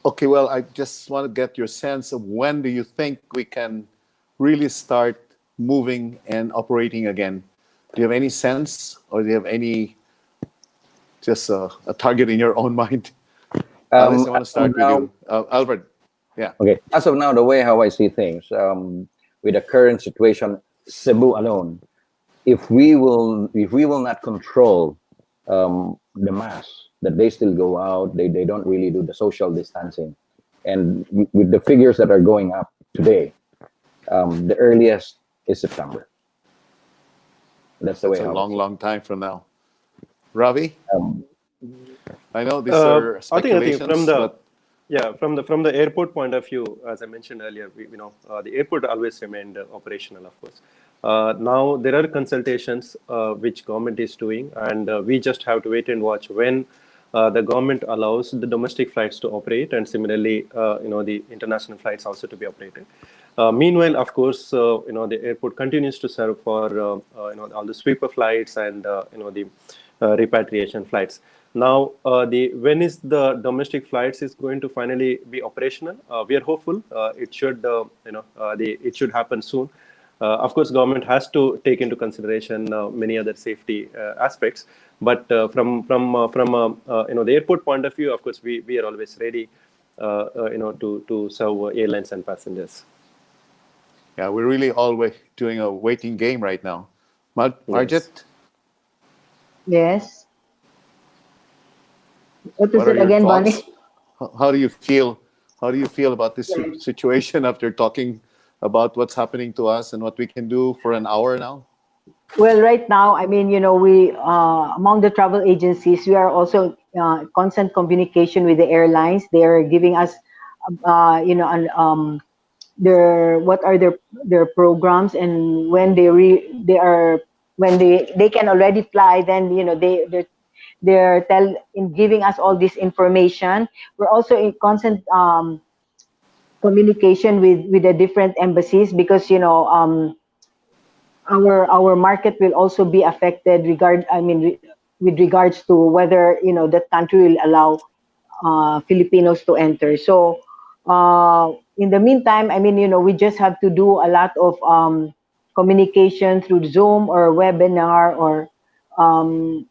Okay, well, I just want to get your sense of when do you think we can really start moving and operating again? Do you have any sense, or do you have any just a target in your own mind? Alice, I want to As of start with now, you. Albert, yeah. okay. As of now, the way how I see things, with the current situation, Cebu alone, if we will not control the mass, that they still go out, they don't really do the social distancing, and with the figures that are going up today, the earliest is September. That's the That's way a how I long, see long time from now. Ravi, it. I know these are I think speculations, but from the airport point of view, as I mentioned earlier, the airport always remained operational, of course. Now there are consultations which government is doing, and we just have to wait and watch when the government allows the domestic flights to operate, and similarly, the international flights also to be operated. Meanwhile, of course, the airport continues to serve for all the sweeper flights and the repatriation flights. Now, the when is the domestic flights is going to finally be operational? We are hopeful. It should, it should happen soon. Of course, government has to take into consideration many other safety aspects. But the airport point of view, of course, we are always ready, to serve airlines and passengers. yeah, we're really always doing a waiting game right now. Yes. Marget, Yes. What what was are it your again, Bonnie? thoughts? How do you feel? How do you feel about this situation after talking about what's happening to us and what we can do for an hour now? Well, right now, I mean, we among the travel agencies, we are also constant communication with the airlines. They are giving us, their what are their programs, and when they are when they can already fly, then they're in giving us all this information. We're also in constant communication with the different embassies, because our market will also be affected with regards to whether that country will allow Filipinos to enter. So in the meantime, we just have to do a lot of communication through Zoom or webinar, or um,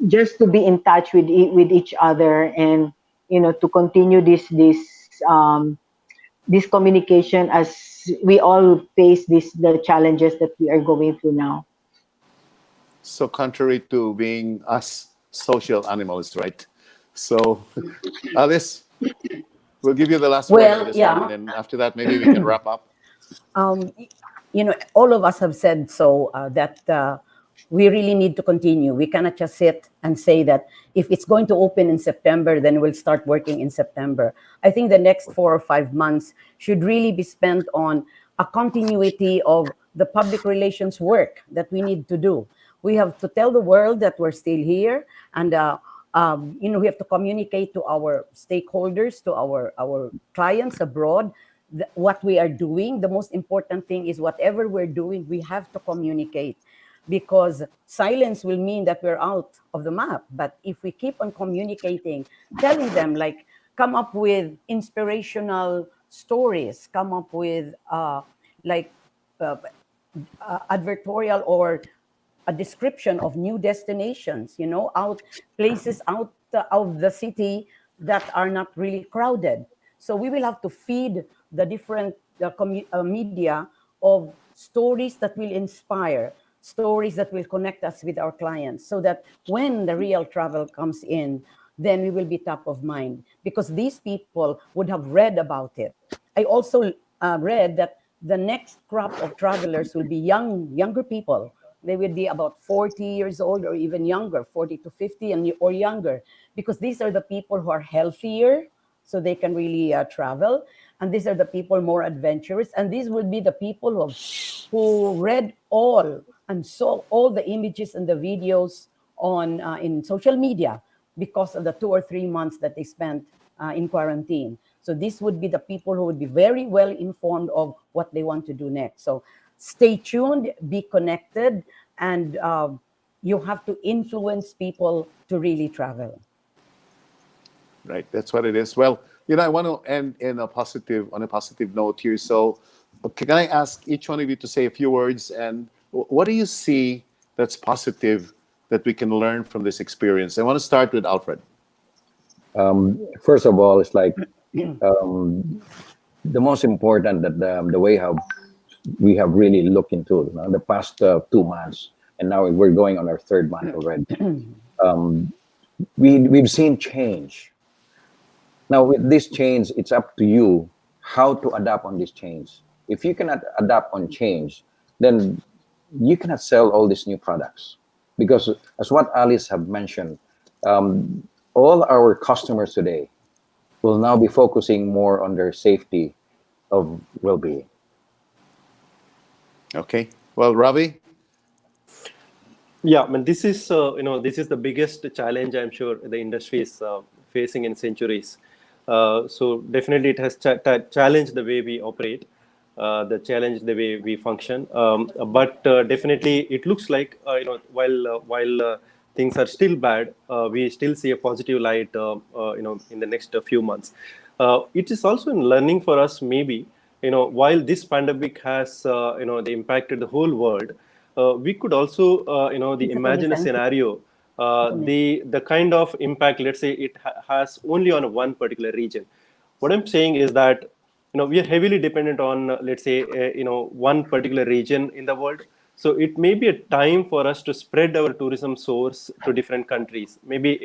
just to be in touch with each other, and to continue this communication as we all face the challenges that we are going through now. So contrary to being us social animals, right? So, Alice, we'll give you the last word on Well, this one, yeah. and then after that, maybe we can wrap up. um, all of us have said so, that we really need to continue. We cannot just sit and say that if it's going to open in September, then we'll start working in September. I think the next 4 or 5 months should really be spent on a continuity of the public relations work that we need to do. We have to tell the world that we're still here, and we have to communicate to our stakeholders, to our clients abroad, what we are doing. The most important thing is whatever we're doing, we have to communicate, because silence will mean that we're out of the map. But if we keep on communicating, telling them, like, come up with inspirational stories, come up with like uh, advertorial or a description of new destinations, out places out of the city that are not really crowded. So we will have to feed the different media of stories that will inspire, stories that will connect us with our clients, so that when the real travel comes in, then we will be top of mind, because these people would have read about it. I also read that the next crop of travelers will be younger people. They will be about 40 years old or even younger, 40 to 50 or younger, because these are the people who are healthier, so they can really travel. And these are the people more adventurous. And these will be the people who read all and saw all the images and the videos on in social media, because of the 2 or 3 months that they spent in quarantine. So this would be the people who would be very well informed of what they want to do next. So stay tuned, be connected, and you have to influence people to really travel. Right, that's what it is. Well, I want to end on a positive note here. So, can I ask each one of you to say a few words? And what do you see that's positive that we can learn from this experience? I want to start with Alfred. First of all, it's like the most important that the way how we have really looked into the past 2 months, and now we're going on our third month already. We've seen change. Now with this change, it's up to you how to adapt on this change. If you cannot adapt on change, then you cannot sell all these new products, because as what Alice have mentioned, all our customers today will now be focusing more on their safety of well-being. Okay. Well, Ravi. Yeah, I mean, this is this is the biggest challenge I'm sure the industry is facing in centuries. So definitely, it has challenged the way we operate, the challenge the way we function. But definitely, it looks like while things are still bad, we still see a positive light. In the next few months, it is also in learning for us. Maybe while this pandemic has they impacted the whole world. We could also, the imagine a scenario, the kind of impact, let's say, it has only on one particular region. What I'm saying is that, we are heavily dependent on, let's say, one particular region in the world. So it may be a time for us to spread our tourism source to different countries. Maybe,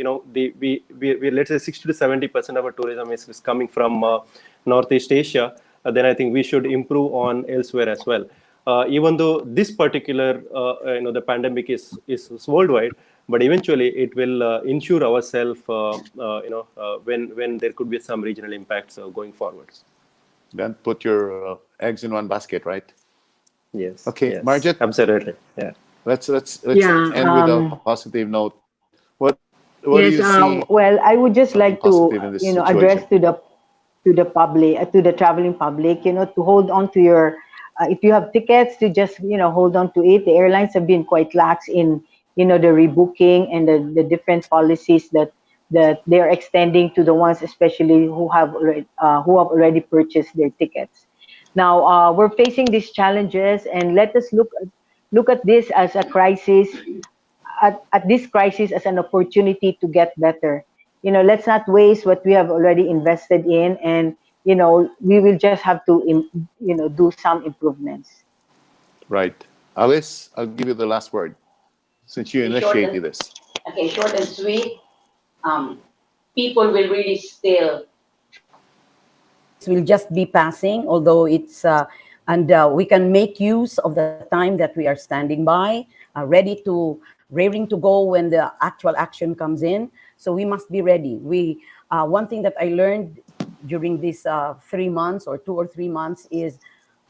we let's say 60 to 70% of our tourism is coming from Northeast Asia. Then I think we should improve on elsewhere as well. Even though this particular, the pandemic is worldwide, but eventually it will ensure ourselves, when there could be some regional impacts going forward. Then put your eggs in one basket, right? Yes. Okay, yes, Marget. absolutely. Yeah. Let's Yeah. end with a positive note. What do Yes. you see Well, I would just something like to, positive in this address situation? to the public, to the traveling public, to hold on to your, if you have tickets, to just, hold on to it. The airlines have been quite lax in, the rebooking and the different policies that they're extending to the ones, especially who have already purchased their tickets. Now, we're facing these challenges, and let us look at this as a crisis, at this crisis as an opportunity to get better. Let's not waste what we have already invested in, and we will just have to do some improvements. Right. Alice, I'll give you the last word since you Okay, short and, initiated this. okay, short and sweet. People will really still will just be passing, although it's and we can make use of the time that we are standing by, raring to go when the actual action comes in. So we must be ready. One thing that I learned during these 3 months or 2 or 3 months is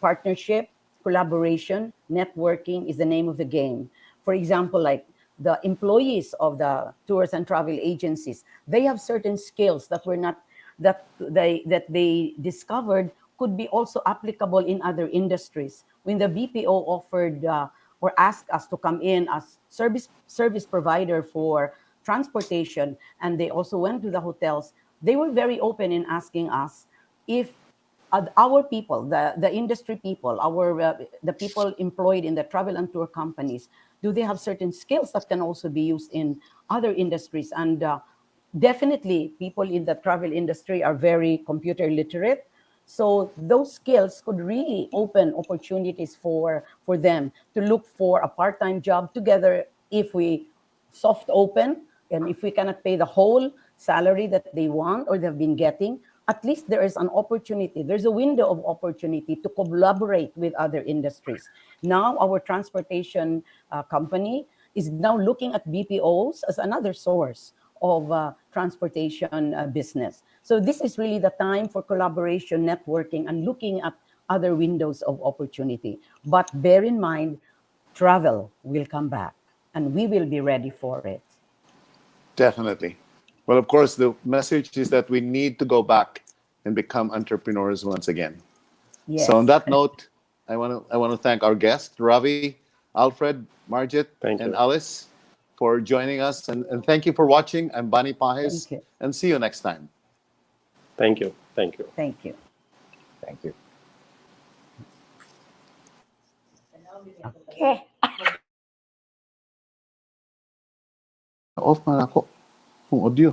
partnership, collaboration, networking is the name of the game. For example, like the employees of the tours and travel agencies, they have certain skills that were not that they discovered could be also applicable in other industries. When the BPO offered or asked us to come in as service provider for transportation, and they also went to the hotels, they were very open in asking us if our people, the industry people, the people employed in the travel and tour companies, do they have certain skills that can also be used in other industries? And definitely, people in the travel industry are very computer literate. So those skills could really open opportunities for them to look for a part-time job together if we soft open, and if we cannot pay the whole salary that they want or they've been getting, at least there is an opportunity. There's a window of opportunity to collaborate with other industries. Now, our transportation company is now looking at BPOs as another source of transportation business. So this is really the time for collaboration, networking, and looking at other windows of opportunity. But bear in mind, travel will come back, and we will be ready for it. Definitely. Well, of course, the message is that we need to go back and become entrepreneurs once again. Yes. So on that note, I want to thank our guests, Ravi, Alfred, Marget, Thank and you. Alice, for joining us. And thank you for watching. I'm Bani Pajes, Thank you. and see you next time. Thank you. Thank you. Thank you. Thank you. Okay. Off man ako. Kung audio.